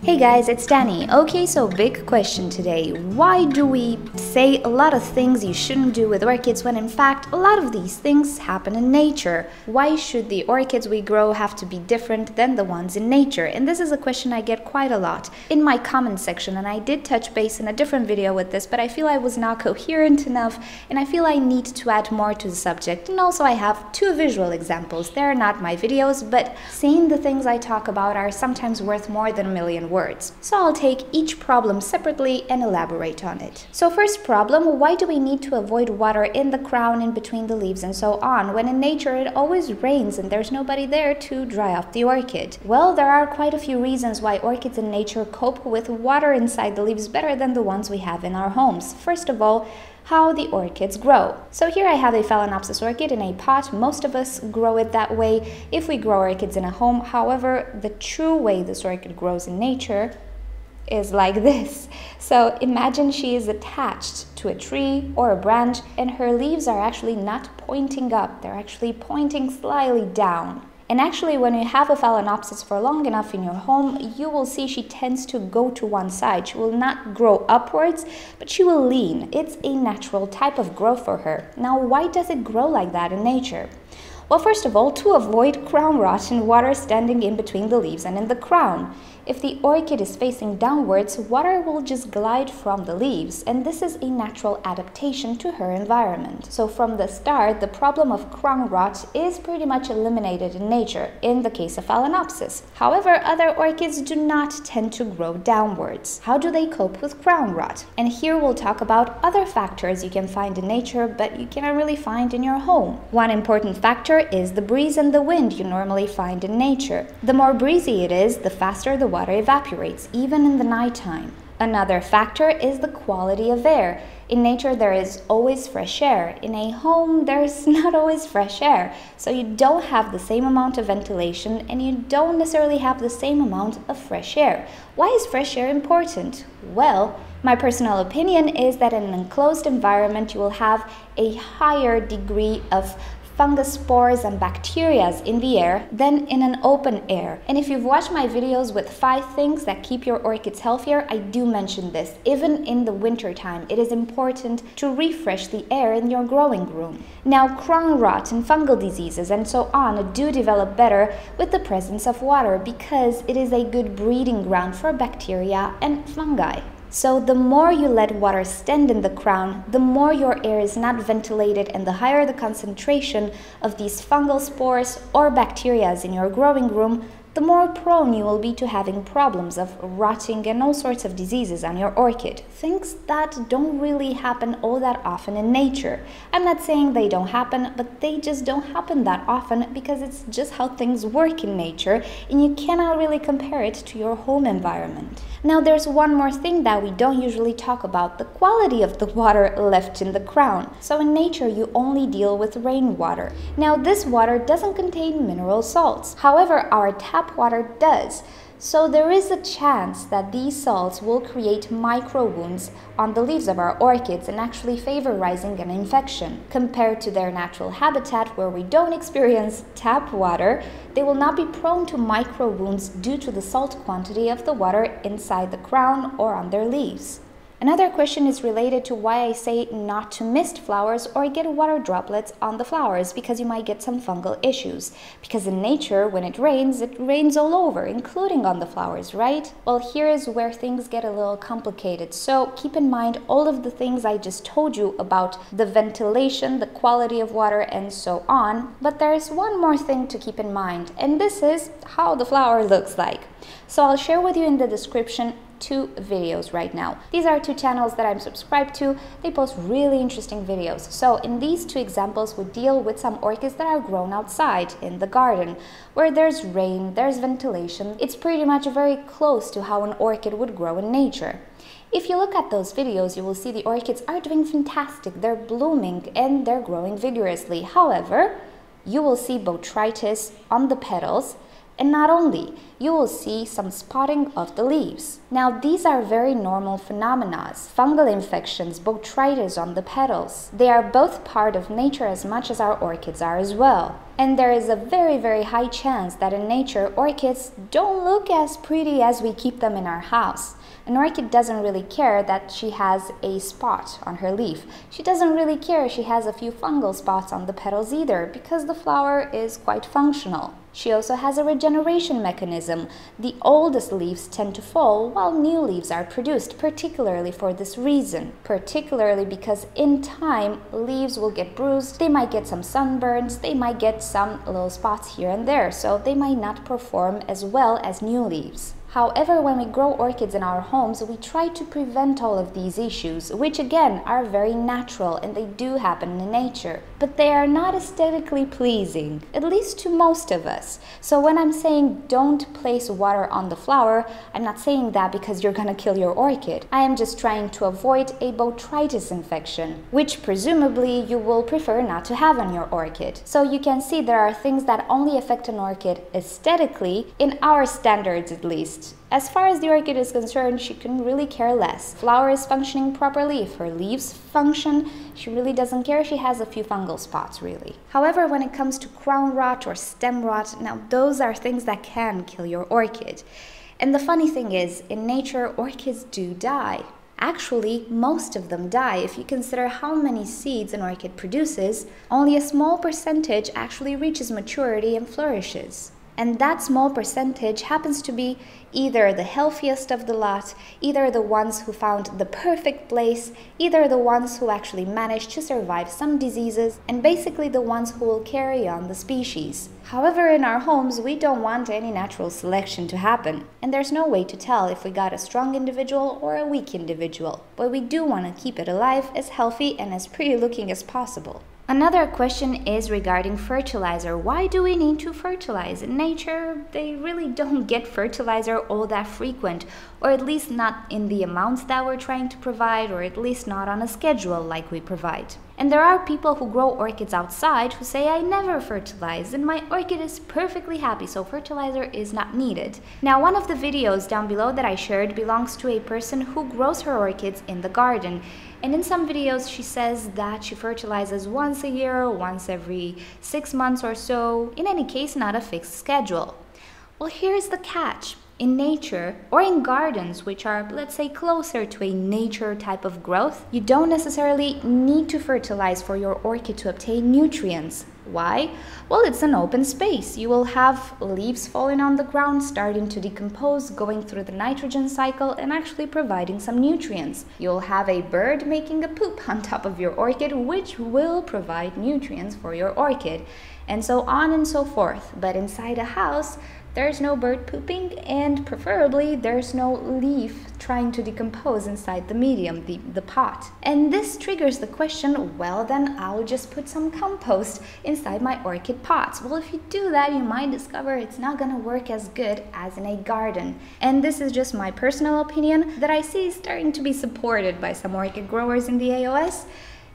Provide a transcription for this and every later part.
Hey guys, it's Danny. Okay, so big question today. Why do we say a lot of things you shouldn't do with orchids when in fact a lot of these things happen in nature? Why should the orchids we grow have to be different than the ones in nature? And this is a question I get quite a lot in my comment section, and I did touch base in a different video with this, but I feel I was not coherent enough and I feel I need to add more to the subject. And also I have two visual examples. They're not my videos, but seeing the things I talk about are sometimes worth more than a million words. So I'll take each problem separately and elaborate on it. So first problem, why do we need to avoid water in the crown, in between the leaves and so on, when in nature it always rains and there's nobody there to dry off the orchid? Well, there are quite a few reasons why orchids in nature cope with water inside the leaves better than the ones we have in our homes. First of all, how the orchids grow. So here I have a Phalaenopsis orchid in a pot. Most of us grow it that way if we grow orchids in a home. However, the true way this orchid grows in nature is like this. So imagine she is attached to a tree or a branch and her leaves are actually not pointing up, they're actually pointing slightly down. And actually, when you have a Phalaenopsis for long enough in your home, you will see she tends to go to one side. She will not grow upwards, but she will lean. It's a natural type of growth for her. Now, why does it grow like that in nature? Well, first of all, to avoid crown rot and water standing in between the leaves and in the crown. If the orchid is facing downwards, water will just glide from the leaves, and this is a natural adaptation to her environment. So from the start, the problem of crown rot is pretty much eliminated in nature, in the case of Phalaenopsis. However, other orchids do not tend to grow downwards. How do they cope with crown rot? And here we'll talk about other factors you can find in nature, but you cannot really find in your home. One important factor is the breeze and the wind you normally find in nature. The more breezy it is, the faster the water evaporates, even in the nighttime. Another factor is the quality of air. In nature, there is always fresh air. In a home, there's not always fresh air. So you don't have the same amount of ventilation and you don't necessarily have the same amount of fresh air. Why is fresh air important? Well, my personal opinion is that in an enclosed environment, you will have a higher degree of fungus spores and bacteria in the air than in an open air. And if you've watched my videos with 5 things that keep your orchids healthier, I do mention this. Even in the winter time, it is important to refresh the air in your growing room. Now, crown rot and fungal diseases and so on do develop better with the presence of water because it is a good breeding ground for bacteria and fungi. So the more you let water stand in the crown, the more your air is not ventilated and the higher the concentration of these fungal spores or bacteria in your growing room, the more prone you will be to having problems of rotting and all sorts of diseases on your orchid. Things that don't really happen all that often in nature. I'm not saying they don't happen, but they just don't happen that often because it's just how things work in nature and you cannot really compare it to your home environment. Now there's one more thing that we don't usually talk about, the quality of the water left in the crown. So in nature you only deal with rainwater. Now this water doesn't contain mineral salts. However, our tap water does. So there is a chance that these salts will create micro wounds on the leaves of our orchids and actually favorizing an infection. Compared to their natural habitat where we don't experience tap water, they will not be prone to micro wounds due to the salt quantity of the water inside the crown or on their leaves. Another question is related to why I say not to mist flowers or get water droplets on the flowers, because you might get some fungal issues. Because in nature, when it rains all over, including on the flowers, right? Well, here is where things get a little complicated. So keep in mind all of the things I just told you about the ventilation, the quality of water, and so on. But there's one more thing to keep in mind, and this is how the flower looks like. So I'll share with you in the description 2 videos right now. These are 2 channels that I'm subscribed to. They post really interesting videos. So in these 2 examples, we deal with some orchids that are grown outside in the garden, where there's rain, there's ventilation. It's pretty much very close to how an orchid would grow in nature. If you look at those videos, you will see the orchids are doing fantastic. They're blooming and they're growing vigorously. However, you will see botrytis on the petals, And not only, you will see some spotting of the leaves. Now, these are very normal phenomena. Fungal infections, botrytis on the petals. They are both part of nature as much as our orchids are as well. And there is a very, very high chance that in nature, orchids don't look as pretty as we keep them in our house. An orchid doesn't really care that she has a spot on her leaf. She doesn't really care she has a few fungal spots on the petals either, because the flower is quite functional. She also has a regeneration mechanism. The oldest leaves tend to fall while new leaves are produced, particularly for this reason. Particularly because in time, leaves will get bruised, they might get some sunburns, they might get some little spots here and there, so they might not perform as well as new leaves. However, when we grow orchids in our homes, we try to prevent all of these issues, which again are very natural and they do happen in nature, but they are not aesthetically pleasing, at least to most of us. So when I'm saying don't place water on the flower, I'm not saying that because you're gonna kill your orchid. I am just trying to avoid a botrytis infection, which presumably you will prefer not to have on your orchid. So you can see there are things that only affect an orchid aesthetically, in our standards at least. As far as the orchid is concerned, she can really care less. Flower is functioning properly. If her leaves function, she really doesn't care. She has a few fungal spots, really. However, when it comes to crown rot or stem rot, now those are things that can kill your orchid. And the funny thing is, in nature, orchids do die. Actually, most of them die. If you consider how many seeds an orchid produces, only a small percentage actually reaches maturity and flourishes. And that small percentage happens to be either the healthiest of the lot, either the ones who found the perfect place, either the ones who actually managed to survive some diseases, and basically the ones who will carry on the species. However, in our homes, we don't want any natural selection to happen, and there's no way to tell if we got a strong individual or a weak individual, but we do want to keep it alive, as healthy and as pretty looking as possible. Another question is regarding fertilizer. Why do we need to fertilize? In nature, they really don't get fertilizer all that frequent, or at least not in the amounts that we're trying to provide, or at least not on a schedule like we provide. And there are people who grow orchids outside who say, I never fertilize and my orchid is perfectly happy, so fertilizer is not needed. Now, one of the videos down below that I shared belongs to a person who grows her orchids in the garden. And in some videos, she says that she fertilizes once a year, once every 6 months or so. In any case, not a fixed schedule. Well, here's the catch. In nature, or in gardens, which are, let's say, closer to a nature type of growth, you don't necessarily need to fertilize for your orchid to obtain nutrients. Why? Well, it's an open space. You will have leaves falling on the ground, starting to decompose, going through the nitrogen cycle, and actually providing some nutrients. You'll have a bird making a poop on top of your orchid, which will provide nutrients for your orchid, and so on and so forth. But inside a house, there's no bird pooping, and preferably there's no leaf trying to decompose inside the medium, the pot. And this triggers the question, well then I'll just put some compost inside my orchid pots. Well, if you do that, you might discover it's not gonna work as good as in a garden. And this is just my personal opinion that I see is starting to be supported by some orchid growers in the AOS.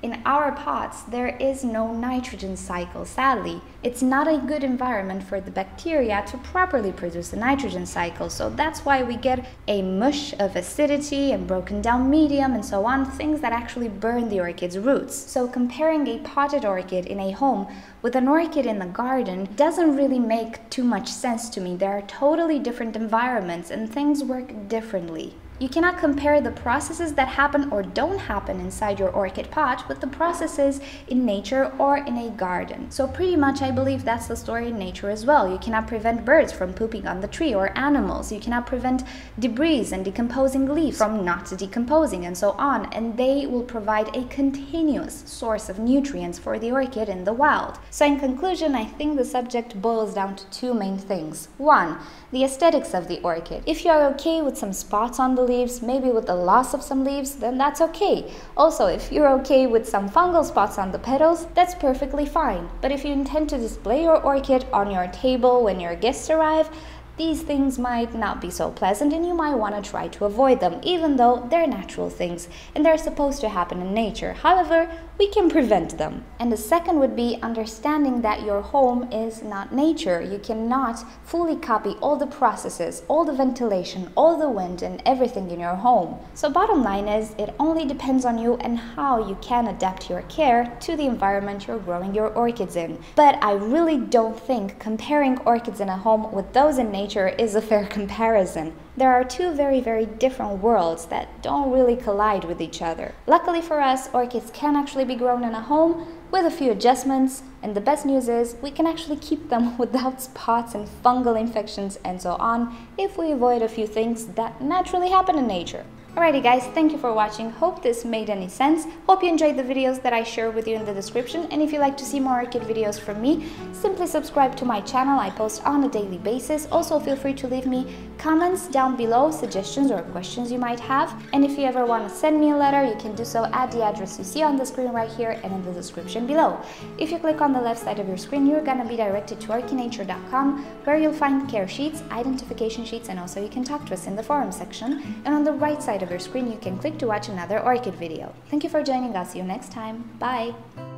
In our pots, there is no nitrogen cycle, sadly. It's not a good environment for the bacteria to properly produce the nitrogen cycle, so that's why we get a mush of acidity and broken down medium and so on, things that actually burn the orchid's roots. So comparing a potted orchid in a home with an orchid in the garden doesn't really make too much sense to me. There are totally different environments and things work differently. You cannot compare the processes that happen or don't happen inside your orchid pot with the processes in nature or in a garden. So pretty much I believe that's the story in nature as well. You cannot prevent birds from pooping on the tree or animals. You cannot prevent debris and decomposing leaves from not decomposing and so on. And they will provide a continuous source of nutrients for the orchid in the wild. So in conclusion, I think the subject boils down to two main things. One, the aesthetics of the orchid. If you are okay with some spots on the leaves, maybe with the loss of some leaves, then that's okay. Also, if you're okay with some fungal spots on the petals, that's perfectly fine. But if you intend to display your orchid on your table when your guests arrive, these things might not be so pleasant and you might want to try to avoid them, even though they're natural things and they're supposed to happen in nature. However, we can prevent them. And the second would be understanding that your home is not nature. You cannot fully copy all the processes, all the ventilation, all the wind and everything in your home. So bottom line is, it only depends on you and how you can adapt your care to the environment you're growing your orchids in. But I really don't think comparing orchids in a home with those in nature is a fair comparison. There are two very, very different worlds that don't really collide with each other. Luckily for us, orchids can actually be grown in a home with a few adjustments, and the best news is we can actually keep them without spots and fungal infections and so on if we avoid a few things that naturally happen in nature. Alrighty guys, thank you for watching. Hope this made any sense. Hope you enjoyed the videos that I share with you in the description, and if you'd like to see more orchid videos from me, simply subscribe to my channel. I post on a daily basis. Also feel free to leave me comments down below, suggestions or questions you might have. And if you ever want to send me a letter, you can do so at the address you see on the screen right here and in the description below. If you click on the left side of your screen, you're gonna be directed to orchidnature.com, where you'll find care sheets, identification sheets, and also you can talk to us in the forum section. And on the right side of your screen, you can click to watch another orchid video. Thank you for joining us. See you next time. Bye!